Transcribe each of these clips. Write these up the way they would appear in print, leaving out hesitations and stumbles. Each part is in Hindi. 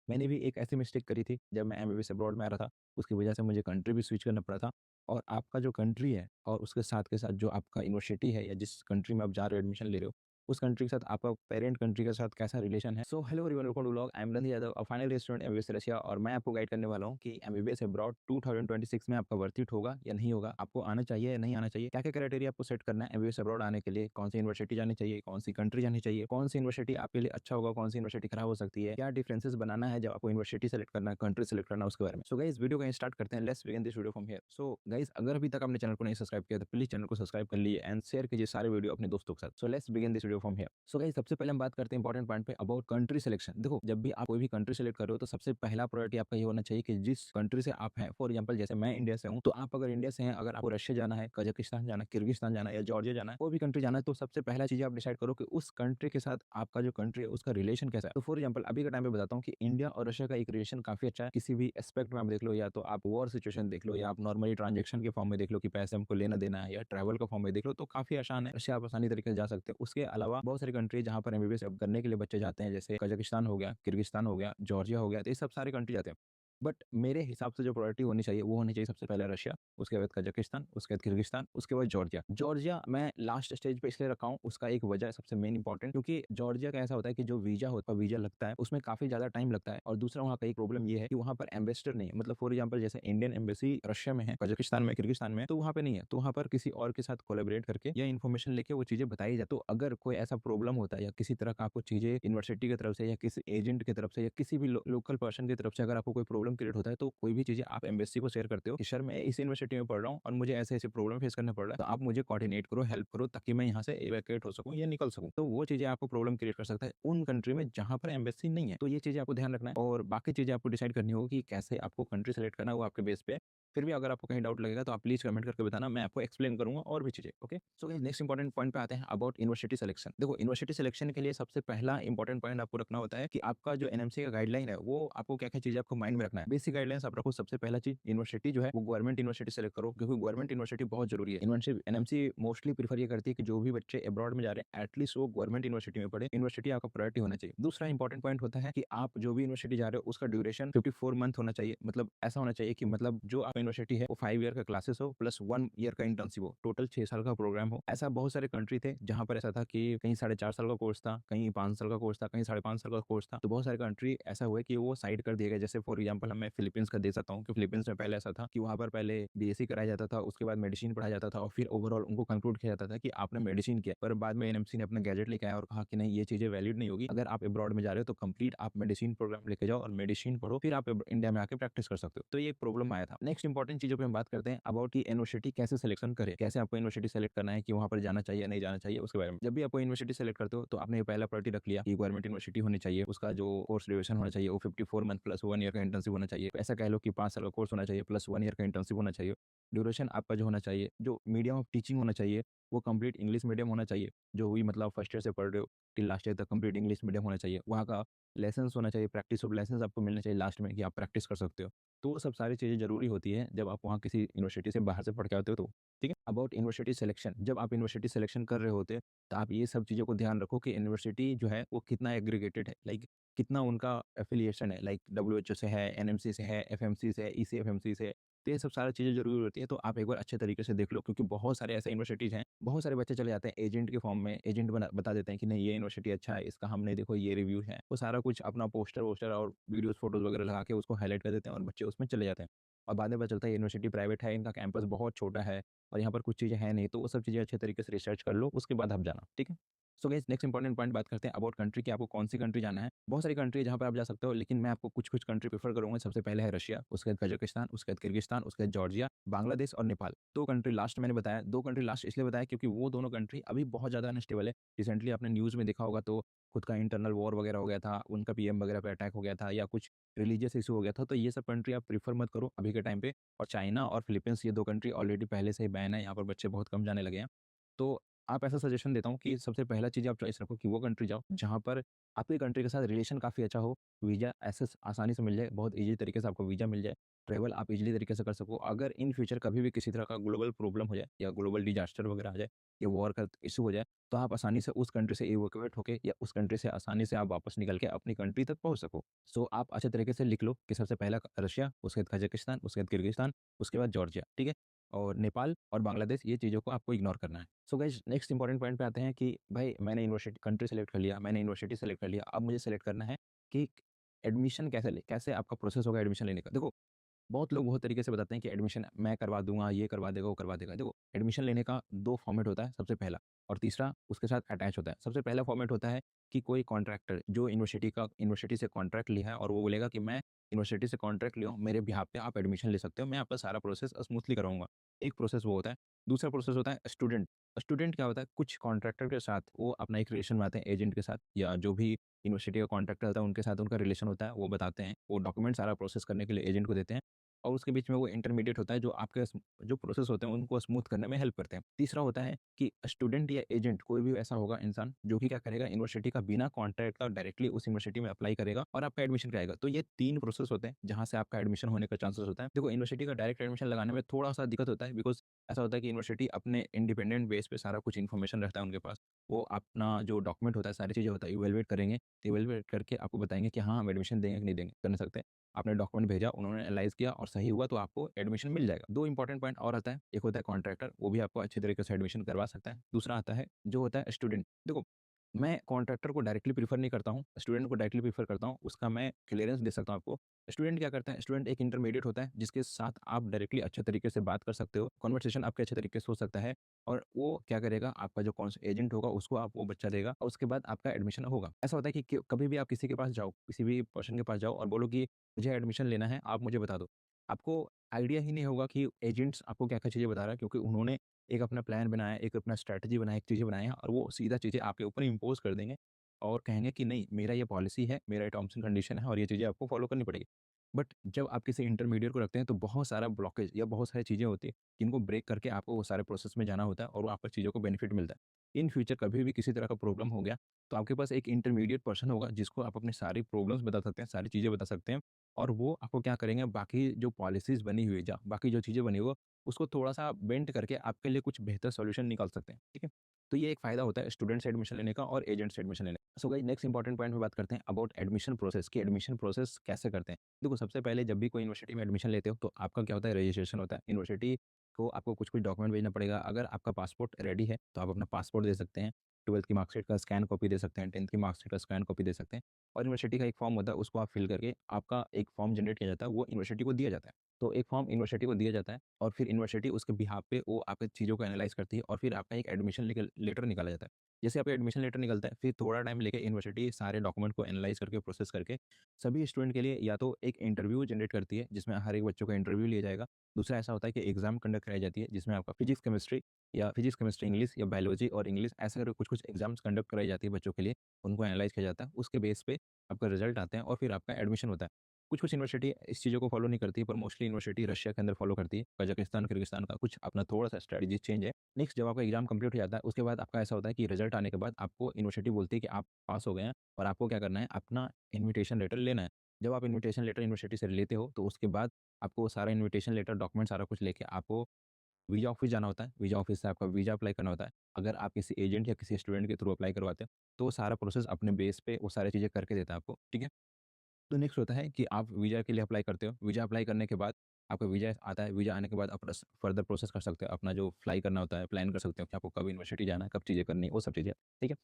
मैंने भी एक ऐसी मिस्टेक करी थी जब मैं एमबीबीएस अब्रॉड में आ रहा था, उसकी वजह से मुझे कंट्री भी स्विच करना पड़ा था। और आपका जो कंट्री है और उसके साथ के साथ जो आपका यूनिवर्सिटी है या जिस कंट्री में आप जा रहे हो एडमिशन ले रहे हो, उस कंट्री के साथ आपका पेरेंट कंट्री के साथ कैसा रिलेशन है। So hello everyone, welcome to vlog. I am Randhir Yadav, a final year student MBBS Russia, और मैं आपको गाइड करने वाला हूँ कि एमबीबीएस अब्रॉड 2026 में आपका वर्थ इट होगा या नहीं होगा, आपको आना चाहिए या नहीं आना चाहिए, क्या-क्या क्राइटेरिया आपको सेट करना है एमबीबीएस अब्रॉड आने के लिए, कौन सी यूनिवर्सिटी जानी चाहिए, कौन सी कंट्री जानी चाहिए, कौन सी यूनिवर्सिटी आपके लिए अच्छा होगा, कौन सी यूनिवर्सिटी खराब हो सकती है, क्या डिफरेंसेस बनाना है जब आपको यूनिवर्सिटी सेलेक्ट करना है, कंट्री सेलेक्ट करना है उसके बारे में। सो गाइस वीडियो को स्टार्ट करते हैं, let's begin this video from here. So guys अगर अभी तक आपने चैनल को नहीं सब्सक्राइब किया तो प्लीज चैनल को सब्सक्राइब कर लीजिए एंड शेयर कीजिए सारे वीडियो अपने दोस्तों के साथ। So let's begin this video from here. So guys सबसे पहले हम बात करते हैं इंपॉर्टेंट पॉइंट पे अबाउट कंट्री सिलेक्शन। देखो, जब भी आप कोई भी कंट्री सेलेक्ट कर रहे हो तो सबसे पहला प्रायोरिटी आपका ये होना चाहिए कि जिस कंट्री से आप हैं, फॉर एग्जांपल जैसे मैं इंडिया से हूं, तो आप अगर इंडिया से हैं, अगर आपको रशिया जाना है, कजाकिस्तान जाना है, किर्गिस्तान जाना है या जॉर्जिया जाना है, कोई भी कंट्री जाना है, तो सबसे पहला चीज आप डिसाइड करो कि उस कंट्री के साथ आपका जो कंट्री है उसका रिलेशन कैसा है। तो फॉर एग्जांपल अभी के टाइम पे बताता हूँ कि इंडिया और रशिया का एक रिलेशन काफी अच्छा है। किसी भी एस्पेक्ट में आप देख लो, या तो आप वॉर सिचुएशन देख लो, या आप नॉर्मली ट्रांजेक्शन के फॉर्म में देख लो कि पैसे हमको लेना देना है, या ट्रैवल का फॉर्म में देख लो, तो काफी आसान है, रशिया आप आसानी तरीके से जा सकते हो। उसके अलावा बहुत सारी कंट्री जहाँ पर एमबीबीएस करने के लिए बच्चे जाते हैं, जैसे कजाकिस्तान हो गया, किर्गिस्तान हो गया, जॉर्जिया हो गया, तो ये सब सारे कंट्री जाते हैं। बट मेरे हिसाब से जो प्रायोरिटी होनी चाहिए वो होनी चाहिए सबसे पहले रशिया, उसके बाद कजाकिस्तान, उसके बाद किर्गिस्तान, उसके बाद जॉर्जिया। जॉर्जिया मैं लास्ट स्टेज पे इसलिए रखा हूँ, उसका एक वजह है सबसे मेन इंपॉर्टेंट, क्योंकि जॉर्जिया का ऐसा होता है कि जो वीजा लगता है उसमें काफी ज्यादा टाइम लगता है। और दूसरा वहाँ का एक प्रॉब्लम ये है कि वहाँ पर एम्बेसडर नहीं है। मतलब फॉर एग्जाम्पल जैसे इंडियन एम्बेसी रशिया में है, कजाकिस्तान में, किर्गिस्तान में, तो वहाँ पे नहीं है, तो वहाँ पर किसी और के साथ कोलेबरेट करके या इन्फॉर्मेशन लेके वो चीजें बताई जाए। तो अगर कोई ऐसा प्रॉब्लम होता है या किसी तरह का आपको चीजें यूनिवर्सिटी की तरफ से या किसी एजेंट की तरफ से या किसी भी लोकल पर्सन की तरफ से अगर आपको कोई प्रॉब्लम क्रिएट होता है, तो कोई भी चीजें आप एम्बेसी को शेयर करते हो कि सर मैं इस यूनिवर्सिटी में पढ़ रहा हूँ और मुझे ऐसे ऐसे प्रॉब्लम फेस करना पड़ रहा है, तो आप मुझे कोऑर्डिनेट करो, हेल्प करो, ताकि मैं यहाँ से इवैक्यूएट हो सकूँ या निकल सकूँ। तो वो चीजें आपको प्रॉब्लम क्रिएट कर सकता है उन कंट्री में जहां पर एम्बेसी नहीं है। तो ये चीजें आपको ध्यान रखना है, और बाकी चीजें आपको डिसाइड करनी होगी कि कैसे आपको कंट्री सेलेक्ट करना है, वो आपके बेस पे है। फिर भी अगर आपको कहीं डाउट लगेगा तो आप प्लीज कमेंट करके बताना, मैं आपको एक्सप्लेन करूंगा और भी चीजें। Okay, so next important point पे आते हैं अबाउट यूनिवर्सिटी सिलेक्शन। देखो, यूनिवर्सिटी सिलेक्शन के लिए सबसे पहला इंपॉर्टेंट पॉइंट आपको रखना होता है कि आपका जो एनएमसी का गाइडलाइन है वो आपको क्या क्या चीजें आपको माइंड में रखना है। बेसिक गाइडलाइंस आप रखो। सबसे पहला चीज, यूनिवर्सिटी जो है वो गवर्नमेंट यूनिवर्सिटी सेलेक्ट करो, क्योंकि गवर्नमेंट यूनिवर्सिटी बहुत जरूरी है। यूनिवर्सिटी एनएमसी मोस्टली प्रीफर ये करती है कि जो भी बच्चे अब्रॉड में जा रहे हैं एटलीस्ट वो गवर्नमेंट यूनिवर्सिटी में पढ़े। यूनिवर्सिटी आपका प्रायोरिटी होना चाहिए। दूसरा इंपॉर्टेंट पॉइंट होता है कि आप जो भी यूनिवर्सिटी जा रहे हो उसका ड्यूरेशन 54 मंथ होना चाहिए। मतलब ऐसा होना चाहिए कि मतलब जो आप यूनिवर्सिटी है वो 5 ईयर का क्लासेस हो प्लस 1 ईयर का इंटर्नशिप हो, टोटल 6 साल का प्रोग्राम हो। ऐसा बहुत सारे कंट्री थे जहां पर ऐसा था कि कहीं 4.5 साल का कोर्स था, कहीं 5 साल का कोर्स था, कहीं 5.5 साल का कोर्स था। तो बहुत सारे कंट्री ऐसा हुआ कि वो साइड कर दिए गए। जैसे फॉर एग्जाम्पल मैं फिलीपींस का दे सकता हूँ कि फिलीपींस में पहले ऐसा था कि वहां पर पहले बीएससी कराया जाता था, उसके बाद मेडिसिन पढ़ाया जाता था, और फिर ओवरऑल उनको कंक्लूड किया जाता था कि आपने मेडिसिन किया। पर बाद में एनएमसी ने अपना गैजेट लेके आया और कहा कि नहीं, ये चीजें वैलिड नहीं होगी, अगर आप अब्रॉड में जा रहे हो तो कंप्लीट आप मेडिसिन प्रोग्राम लेके जाओ और मेडिसिन पढ़ो, फिर आप इंडिया में आके प्रैक्टिस कर सकते हो। तो ये प्रॉब्लम आया था। नेक्स्ट इंपॉर्टेंट चीजों पे हम बात करते हैं अबाउट की यूनिवर्सिटी कैसे सिलेक्शन करें, कैसे आपको यूनिवर्सिटी सेलेक्ट करना है कि वहां पर जाना चाहिए नहीं जाना चाहिए, उसके बारे में। जब भी आपको यूनिवर्सिटी सेलेक्ट करते हो तो आपने ये पहला प्रायोरिटी रख लिया कि गवर्नमेंट यूनिवर्सिटी होनी चाहिए, उसका जो कोर्स ड्यूरेशन होना चाहिए वो 54 मंथ प्लस 1 ईयर का इंटर्नशिप होना चाहिए। ऐसा कह लो कि 5 साल का कोर्स होना चाहिए प्लस 1 ईयर का इंटर्नशिप होना चाहिए। ड्यूरेशन आपका जो होना चाहिए, जो मीडियम ऑफ टीचिंग होना चाहिए, वो कंप्लीट इंग्लिश मीडियम होना चाहिए। जो हुई मतलब फर्स्ट ईयर से पढ़ रहे हो टिल लास्ट ईयर तक कंप्लीट इंग्लिश मीडियम होना चाहिए। वहाँ का लेसन्स होना चाहिए, प्रैक्टिस ऑफ लेसन्स आपको मिलना चाहिए लास्ट में कि आप प्रैक्टिस कर सकते हो। तो वो सब सारी चीज़ें ज़रूरी होती है जब आप वहाँ किसी यूनिवर्सिटी से बाहर से पढ़ के आते हो तो। ठीक है? अबाउट यूनिवर्सिटी सिलेक्शन, जब आप यूनिवर्सिटी सिलेक्शन कर रहे होते तो आप ये सब चीज़ों को ध्यान रखो कि यूनिवर्सिटी जो है वो कितना एग्रीगेटेड है, लाइक कितना उनका एफिलिएशन है, लाइक डब्ल्यूएचओ से है, एनएमसी से है, एफएमसी से है, ईसीएफएमसी से है। तो ये सब सारी चीज़ें ज़रूरी होती है, तो आप एक बार अच्छे तरीके से देख लो, क्योंकि बहुत सारे ऐसे यूनिवर्सिटीज़ हैं, बहुत सारे बच्चे चले जाते हैं एजेंट के फॉर्म में, एजेंट बता देते हैं कि नहीं ये यूनिवर्सिटी अच्छा है, इसका हमने देखो ये रिव्यू है। वो सारा कुछ अपना पोस्टर वोस्टर और वीडियोज़, फोटोज़ वगैरह लगा के उसको हाइलाइट कर देते हैं और बच्चे उसमें चले जाते हैं। और बाद में पता चलता है यूनिवर्सिटी प्राइवेट है, इनका कैंपस बहुत छोटा है और यहाँ पर कुछ चीज़ें हैं नहीं, तो वो सब चीज़ें अच्छे तरीके से रिसर्च कर लो, उसके बाद आप जाना, ठीक है? So guys next important point बात करते हैं अबाउट कंट्री की, आपको कौन सी कंट्री जाना है। बहुत सारी कंट्री है जहाँ पे आप जा सकते हो, लेकिन मैं आपको कुछ-कुछ कंट्री प्रेफर करूँगा। सबसे पहले है रशिया, उसके बाद कजाकिस्तान, उसके बाद किर्गिस्तान, उसके बाद जॉर्जिया, बांग्लादेश और नेपाल। 2 कंट्री लास्ट मैंने बताया, 2 कंट्री लास्ट इसलिए बताया क्योंकि वो दोनों कंट्री अभी बहुत ज़्यादा अनस्टेबल है। रिसेंटली आपने न्यूज़ में देखा होगा तो खुद का इंटरनल वॉर वगैरह हो गया था, उनका पीएम वगैरह पे अटैक हो गया था, या कुछ रिलीजियस इश्यू हो गया था, तो ये सब कंट्री आप प्रेफर मत करो अभी के टाइम पे। और चाइना और फिलीपींस, ये 2 कंट्री ऑलरेडी पहले से ही बैन है, यहाँ पर बच्चे बहुत कम जाने लगे हैं। तो आप ऐसा सजेशन देता हूँ कि सबसे पहला चीज़ आप चॉइस रखो कि वो कंट्री जाओ जहाँ पर आपकी कंट्री के साथ रिलेशन काफ़ी अच्छा हो, वीज़ा एक्सेस आसानी से मिल जाए, बहुत ईज़ी तरीके से आपको वीज़ा मिल जाए, ट्रैवल आप ईज़िली तरीके से कर सको। अगर इन फ्यूचर कभी भी किसी तरह का ग्लोबल प्रॉब्लम हो जाए या ग्लोबल डिज़ास्टर वगैरह आ जाए, या वॉर का इश्यू हो जाए, तो आप आसानी से उस कंट्री से इवैक्यूएट होके या उस कंट्री से आसानी से आप वापस निकल के अपनी कंट्री तक पहुँच सको। सो आप अच्छे तरीके से लिख लो कि सबसे पहला रशिया, उसके बाद कज़ाकिस्तान, उसके बाद किर्गिस्तान, उसके बाद जॉर्जिया, ठीक है? और नेपाल और बांग्लादेश, ये चीज़ों को आपको इग्नोर करना है। So guys, next important point पे आते हैं कि भाई मैंने यूनिवर्सिटी कंट्री सेलेक्ट कर लिया, मैंने यूनिवर्सिटी सेलेक्ट कर लिया, अब मुझे सेलेक्ट करना है कि एडमिशन कैसे आपका प्रोसेस होगा एडमिशन लेने का। देखो, बहुत लोग बहुत तरीके से बताते हैं कि एडमिशन मैं करवा दूँगा, ये करवा देगा, वो करवा देगा। देखो, एडमिशन लेने का 2 फॉर्मेट होता है, सबसे पहला, और तीसरा उसके साथ अटैच होता है। सबसे पहला फॉर्मेट होता है कि कोई कॉन्ट्रैक्टर जो यूनिवर्सिटी से कॉन्ट्रैक्ट लिया है और वो बोलेगा कि मैं यूनिवर्सिटी से कॉन्ट्रैक्ट लिया हूँ, मेरे बिहाफ़ पे आप एडमिशन ले सकते हो, मैं आपका सारा प्रोसेस स्मूथली कराऊँगा। एक प्रोसेस वो होता है। दूसरा प्रोसेस होता है स्टूडेंट। स्टूडेंट क्या होता है, कुछ कॉन्ट्रैक्टर के साथ वो अपना एक रिलेशन बनाते हैं, एजेंट के साथ या जो भी यूनिवर्सिटी का कॉन्ट्रैक्टर होता है उनके साथ उनका रिलेशन होता है, वो बताते हैं। वो डॉक्यूमेंट सारा प्रोसेस करने के लिए एजेंट को देते हैं। और उसके बीच में वो इंटरमीडिएट होता है जो आपके जो प्रोसेस होते हैं उनको स्मूथ करने में हेल्प करते हैं। तीसरा होता है कि स्टूडेंट या एजेंट कोई भी ऐसा होगा इंसान जो कि क्या करेगा, यूनिवर्सिटी का बिना कॉन्ट्रैक्ट का डायरेक्टली उस यूनिवर्सिटी में अप्लाई करेगा और आपका एडमिशन कराएगा। तो ये 3 प्रोसेस होते हैं जहाँ से आपका एडमिशन होने का चांसेस होता है। देखो, यूनिवर्सिटी का डायरेक्ट एडमिशन लगाने में थोड़ा-सा दिक्कत होता है, बिकॉज़ ऐसा होता है कि यूनिवर्सिटी अपने इंडिपेंडेंट बेस पे सारा कुछ इन्फॉर्मेशन रहता है उनके पास। वो अपना जो डॉक्यूमेंट होता है, सारी चीज़ें होता है, इवैल्यूएट करेंगे। इवैल्यूएट करके आपको बताएँगे कि हाँ, हम एडमिशन देंगे कि नहीं देंगे, कर नहीं सकते। आपने डॉक्यूमेंट भेजा, उन्होंने एनालाइज़ किया और सही हुआ तो आपको एडमिशन मिल जाएगा। 2 इंपॉर्टेंट पॉइंट और आता है, एक होता है कॉन्ट्रैक्टर, वो भी आपको अच्छे तरीके से एडमिशन करवा सकता है। दूसरा आता है जो होता है स्टूडेंट। देखो, मैं कॉन्ट्रैक्टर को डायरेक्टली प्रेफ़र नहीं करता हूँ, स्टूडेंट को डायरेक्टली प्रेफ़र करता हूँ, उसका मैं क्लीयरेंस दे सकता हूँ आपको। स्टूडेंट क्या करता है, स्टूडेंट एक इंटरमीडिएट होता है जिसके साथ आप डायरेक्टली अच्छे तरीके से बात कर सकते हो, कन्वर्सेशन आपके अच्छे तरीके से हो सकता है और वो क्या करेगा, आपका जो एजेंट होगा उसको आप वो बच्चा देगा और उसके बाद आपका एडमिशन होगा। ऐसा होता है कि कभी भी आप किसी के पास जाओ, किसी भी पर्सन के पास जाओ और बोलो कि मुझे एडमिशन लेना है, आप मुझे बता दो। आपको आइडिया ही नहीं होगा कि एजेंट्स आपको क्या-क्या चीज़ें बता रहा है, क्योंकि उन्होंने एक अपना प्लान बनाया, एक अपना स्ट्रैटेजी बनाया, एक चीज़ें बनाई हैं और वो सीधा चीज़ें आपके ऊपर इम्पोज़ कर देंगे और कहेंगे कि नहीं, मेरा ये पॉलिसी है, मेरा ये टर्म्स एंड कंडीशन है और ये चीज़ें आपको फ़ॉलो करनी पड़ेगी। बट जब आप किसी इंटरमीडिएट को रखते हैं तो बहुत सारा ब्लॉकेज या बहुत सारी चीज़ें होती हैं जिनको ब्रेक करके आपको वो सारे प्रोसेस में जाना होता है और वो आपको चीज़ों को बेनिफिट मिलता है। इन फ्यूचर कभी भी किसी तरह का प्रॉब्लम हो गया, तो आपके पास एक इंटरमीडिएट पर्सन होगा जिसको आप अपनी सारी प्रॉब्लम्स बता सकते हैं, सारी चीज़ें बता सकते हैं और वो आपको क्या करेंगे, बाकी जो पॉलिसीज़ बनी हुई है, जा बाकी जो चीज़ें बनी हुई है, उसको थोड़ा-सा बेंड करके आपके लिए कुछ बेहतर सॉल्यूशन निकाल सकते हैं, ठीक है? तो ये एक फ़ायदा होता है स्टूडेंट से एडमिशन लेने का और एजेंट से एडमिशन लेने का। So guys, next important point पे बात करते हैं अबाउट एडमिशन प्रोसेस कि एडमिशन प्रोसेस कैसे करते हैं। देखो, सबसे पहले जब भी कोई यूनिवर्सिटी में एडमिशन लेते हो तो आपका क्या होता है, रजिस्ट्रेशन होता है। यूनिवर्सिटी को आपको कुछ-कुछ डॉक्यूमेंट भेजना पड़ेगा। अगर आपका पासपोर्ट रेडी है तो आप अपना पासपोर्ट दे सकते हैं। 12th की मार्कशीट का स्कैन कॉपी दे सकते हैं, 10th की मार्कशीट का स्कैन कॉपी दे सकते हैं और यूनिवर्सिटी का एक फॉर्म होता है, उसको आप फिल करके आपका एक फॉर्म जनरेट किया जाता है, वो यूनिवर्सिटी को दिया जाता है। तो एक फॉर्म यूनिवर्सिटी को दिया जाता है और फिर यूनिवर्सिटी उसके बिहाफ़ पे वो आपकी चीज़ों को एनालाइज़ करती है और फिर आपका एक एडमिशन लेटर निकाला जाता है। जैसे आपका एडमिशन लेटर निकलता है, फिर थोड़ा टाइम लेके यूनिवर्सिटी सारे डॉक्यूमेंट को एनालाइज़ करके, प्रोसेस करके सभी स्टूडेंट के लिए या तो एक इंटरव्यू जनरेट करती है, जिसमें हर एक बच्चों का इंटरव्यू लिया जाएगा। दूसरा ऐसा होता है कि एग्ज़ाम कंडक्ट कराई जाती है, जिसमें आपका फिज़िक्स, केमिस्ट्री, इंग्लिश या बायोलॉजी और इंग्लिश, ऐसे करके कुछ-कुछ एग्ज़ाम्स कंडक्ट कराई जाती है बच्चों के लिए, उनको एनालाइज़ किया जाता है। उसके बेस पे आपका रिज़ल्ट आते हैं और फिर आपका एडमिशन होता है। कुछ-कुछ यूनिवर्सिटी इस चीज़ों को फ़ॉलो नहीं करती है, पर मोस्टली यूनिवर्सिटी रशिया के अंदर फ़ॉलो करती है। कज़ाकिस्तान, किर्गिस्तान का कुछ अपना थोड़ा-सा स्ट्रैटेजी चेंज है। नेक्स्ट, जब आपका एग्ज़ाम कंप्लीट हो जाता है, उसके बाद आपका ऐसा होता है कि रिज़ल्ट आने के बाद आपको यूनिवर्सिटी बोलती है कि आप पास हो गए हैं और आपको क्या करना है, अपना इन्विटेशन लेटर लेना है। जब आप इन्विटेशन लेटर यूनिवर्सिटी से लेते हो, तो उसके बाद आपको वो सारा इन्विटेशन लेटर, डॉक्यूमेंट सारा कुछ लेके आपको वीज़ा ऑफ़िस जाना होता है। वीज़ा ऑफ़िस से आपका वीज़ा अप्लाई करना होता है। अगर आप किसी एजेंट या किसी स्टूडेंट के थ्रू अप्लाई करवाते हो, तो वो सारा प्रोसेस अपने बेस पे वो सारी चीज़ें करके देता है आपको, ठीक है? तो नेक्स्ट होता है कि आप वीज़ा के लिए अप्लाई करते हो। वीज़ा अप्लाई करने के बाद आपका वीज़ा आता है। वीज़ा आने के बाद आप फर्दर प्रोसेस कर सकते हो। अपना जो फ्लाई करना होता है, प्लान कर सकते हो कि आपको कब यूनिवर्सिटी जाना है, कब चीज़ें करनी है, वो सब चीज़ें, ठीक है?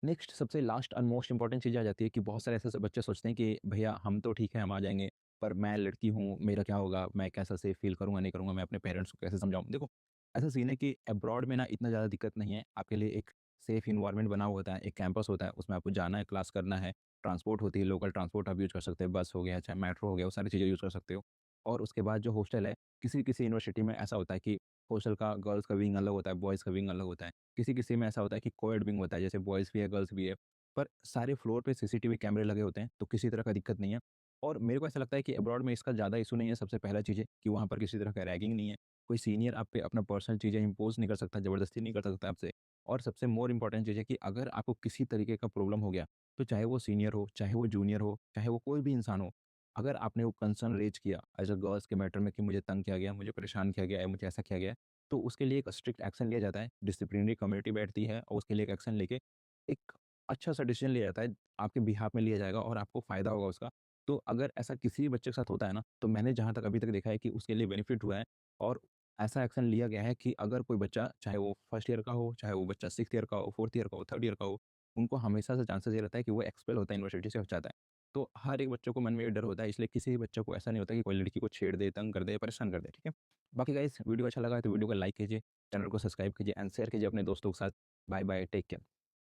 नेक्स्ट, सबसे लास्ट एंड मोस्ट इम्पोर्टेंट चीज़ आ जाती है कि बहुत सारे ऐसे बच्चे सोचते हैं कि भैया हम तो ठीक है, हम आ जाएँगे, पर मैं लड़की हूँ, मेरा क्या होगा? मैं कैसा सेफ फ़ील करूँगा, नहीं करूँगा? मैं अपने पेरेंट्स को कैसे समझाऊँ? देखो, ऐसा सीन है कि अब्रॉड में ना इतना ज़्यादा दिक्कत नहीं है। आपके लिए एक सेफ एनवायरनमेंट बना हुआ होता है, एक कैंपस होता है, उसमें आपको जाना है, क्लास करना है, ट्रांसपोर्ट होती है, लोकल ट्रांसपोर्ट आप यूज़ कर सकते हैं, बस हो गया, चाहे मेट्रो हो गया, वो सारी चीज़ें यूज़ कर सकते हो। और उसके बाद जो हॉस्टल है, किसी-किसी यूनिवर्सिटी में ऐसा होता है कि हॉस्टल का गर्ल्स का विंग अलग होता है, बॉयज़ का विंग अलग होता है। किसी-किसी में ऐसा होता है कि कोएड विंग होता है, जैसे बॉयज़ भी है, गर्ल्स भी है। पर सारे फ्लोर पे सीसीटीवी कैमरे लगे होते हैं, तो किसी तरह का दिक्कत नहीं है। और मेरे को ऐसा लगता है कि अब्रॉड में इसका ज़्यादा इश्यू नहीं है। सबसे पहला चीज़ है कि वहाँ पर किसी तरह का रैगिंग नहीं है। कोई सीनियर आप पे अपना पर्सनल चीज़ें इम्पोज़ नहीं कर सकता, ज़बरदस्ती नहीं कर सकता आपसे। और सबसे मोर इम्पोर्टेंट चीज़ है कि अगर आपको किसी तरीके का प्रॉब्लम हो गया, तो चाहे वो सीनियर हो, चाहे वो जूनियर हो, चाहे वो कोई भी इंसान हो, अगर आपने वो कंसर्न रेज़ किया एज़ अ गर्ल्स के मैटर में कि मुझे तंग किया गया, मुझे परेशान किया गया है, मुझे ऐसा किया गया है, तो उसके लिए एक स्ट्रिक्ट एक्शन लिया जाता है, डिसिप्लिनरी कमेटी बैठती है और उसके लिए एक एक्शन लेके एक अच्छा-सा डिसीजन लिया जाता है, आपके बिहाफ़ में लिया जाएगा और आपको फ़ायदा होगा उसका। तो अगर ऐसा किसी भी बच्चे के साथ होता है ना, तो मैंने जहाँ तक अभी तक देखा है कि उसके लिए बेनिफिट हुआ है और ऐसा एक्शन लिया गया है कि अगर कोई बच्चा, चाहे वो फर्स्ट ईयर का हो, चाहे वो बच्चा 6th ईयर का हो, 4th ईयर का हो, 3rd ईयर का हो, उनको हमेशा से चांसेस ये रहता है कि वो एक्सपेल होता है, यूनिवर्सिटी से हट जाता है। तो हर एक बच्चे को मन में ये डर होता है, इसलिए किसी भी बच्चे को ऐसा नहीं होता कि कोई लड़की को छेड़ दे, तंग कर दे, परेशान कर दे, ठीक है? बाकी गाइस वीडियो अच्छा लगा है तो वीडियो को लाइक कीजिए, चैनल को सब्सक्राइब कीजिए एंड शेयर कीजिए अपने दोस्तों के साथ। Bye bye, take care.